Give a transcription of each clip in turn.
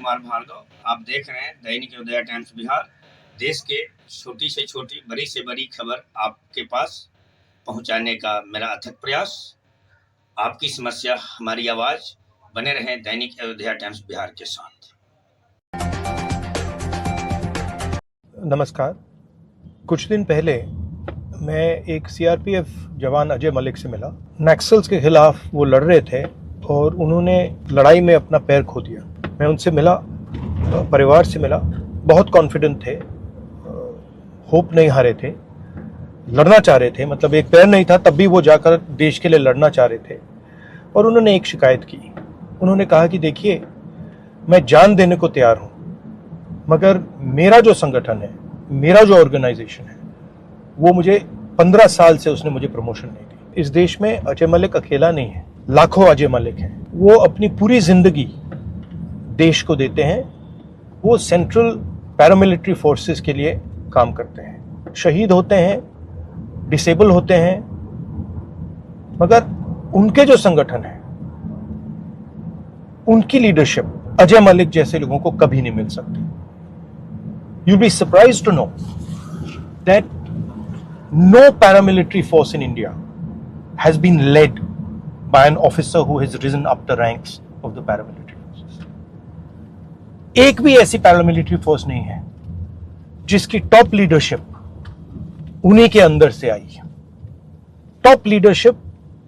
कुमार भार्गव। आप देख रहे हैं दैनिक उदय टाइम्स बिहार। देश के छोटी से छोटी, बड़ी से बड़ी खबर आपके पास पहुंचाने का मेरा अथक प्रयास। आपकी समस्या हमारी आवाज। बने रहें दैनिक अयोध्या टाइम्स बिहार के साथ। नमस्कार। कुछ दिन पहले मैं एक सीआरपीएफ जवान अजय मलिक से मिला। नक्सल्स के खिलाफ वो लड़ रहे थे और उन्होंने लड़ाई में अपना पैर खो दिया। मैं उनसे मिला, परिवार से मिला, बहुत कॉन्फिडेंट थे, होप नहीं हारे थे, लड़ना चाह रहे थे। मतलब एक पैर नहीं था तब भी वो जाकर देश के लिए लड़ना चाह रहे थे। और उन्होंने एक शिकायत की। उन्होंने कहा कि देखिए, मैं जान देने को तैयार हूँ, मगर मेरा जो संगठन है, मेरा जो ऑर्गेनाइजेशन है, वो मुझे 15 साल से उसने मुझे प्रमोशन नहीं दी। इस देश में अजय मलिक अकेला नहीं है, लाखों अजय मलिक हैं। वो अपनी पूरी जिंदगी देश को देते हैं। वो सेंट्रल पैरामिलिट्री फोर्सेस के लिए काम करते हैं, शहीद होते हैं, डिसेबल होते हैं, मगर उनके जो संगठन है, उनकी लीडरशिप अजय मलिक जैसे लोगों को कभी नहीं मिल सकती। You'll be surprised to know that no paramilitary force in India has been led by an officer who has risen up the ranks of the paramilitary forces. एक भी ऐसी paramilitary force नहीं है जिसकी टॉप लीडरशिप उन्हीं के अंदर से आई है। टॉप लीडरशिप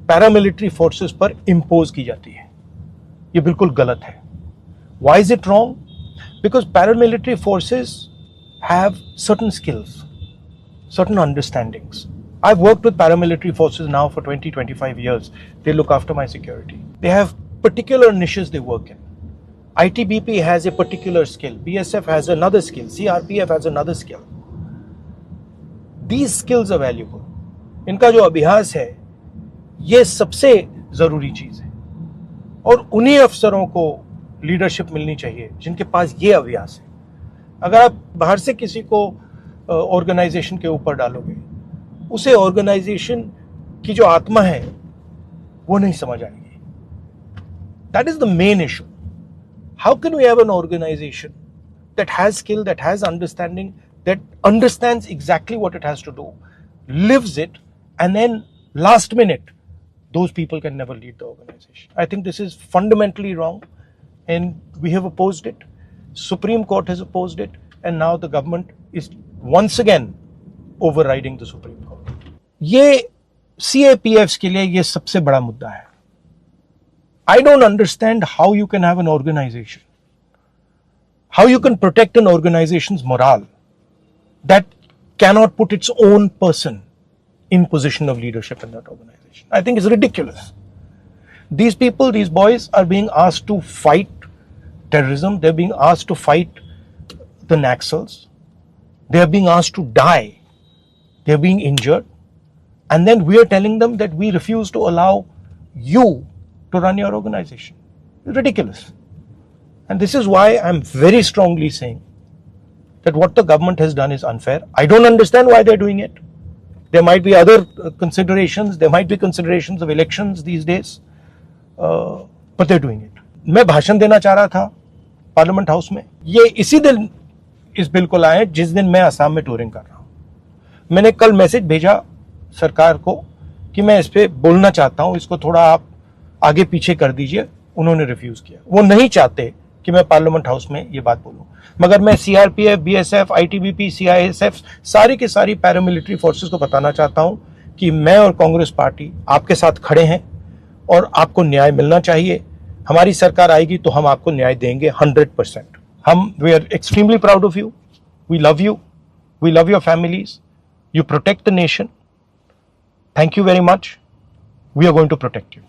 पैरामिलिट्री फोर्सेस पर इंपोज की जाती है। ये बिल्कुल गलत है। Why is it wrong? Because paramilitary forces have certain skills, certain understandings. I've worked with paramilitary forces now for 20-25 years. They look after my security. They have particular niches they work in. ITBP has a particular skill. BSF has another skill. CRPF has another skill. These skills are valuable. इनका जो अभ्यास है, ये सबसे जरूरी चीज है। और उन्हीं अफसरों को लीडरशिप मिलनी चाहिए जिनके पास ये अभ्यास है। अगर आप बाहर से किसी को ऑर्गेनाइजेशन के ऊपर डालोगे, उसे ऑर्गेनाइजेशन की जो आत्मा है वो नहीं समझ आएगी। That is the main issue. How can we have an organisation that has skill, that has understanding, that understands exactly what it has to do, lives it, and then last minute those people can never lead the organization. I think this is fundamentally wrong, and we have opposed it. Supreme Court has opposed it, and now the government is once again overriding the Supreme Court. ये CAPFs के लिए ये सबसे बड़ा मुद्दा है। I don't understand how you can have an organization, how you can protect an organization's morale that cannot put its own person in position of leadership in that organization. I think it's ridiculous. These people, these boys are being asked to fight terrorism. They're being asked to fight the Naxals. They are being asked to die. They're being injured. And then we are telling them that we refuse to allow you to run your organization. It's ridiculous. And this is why I'm very strongly saying that what the government has done is unfair. I don't understand why they're doing it. There might be other considerations. There might be considerations of elections these days, but they're doing it. मैं भाषण देना चाह रहा था parliament house में। ये इसी दिन इस बिल को लाए जिस दिन मैं असम में टूरिंग कर रहा हूँ। मैंने कल मैसेज भेजा सरकार को कि मैं इस पे बोलना चाहता हूँ, इसको थोड़ा आप आगे पीछे कर दीजिए। उन्होंने रिफ्यूज किया। वो नहीं चाहते कि मैं पार्लियामेंट हाउस में ये बात बोलूं, मगर मैं सीआरपीएफ, बीएसएफ, आईटीबीपी, सीआईएसएफ, सारी की सारी पैरामिलिट्री फोर्सेस को बताना चाहता हूं कि मैं और कांग्रेस पार्टी आपके साथ खड़े हैं और आपको न्याय मिलना चाहिए। हमारी सरकार आएगी तो हम आपको न्याय देंगे 100%। We are extremely proud of you, we love you, we love your families, you protect the nation. Thank you very much, we are going to protect you.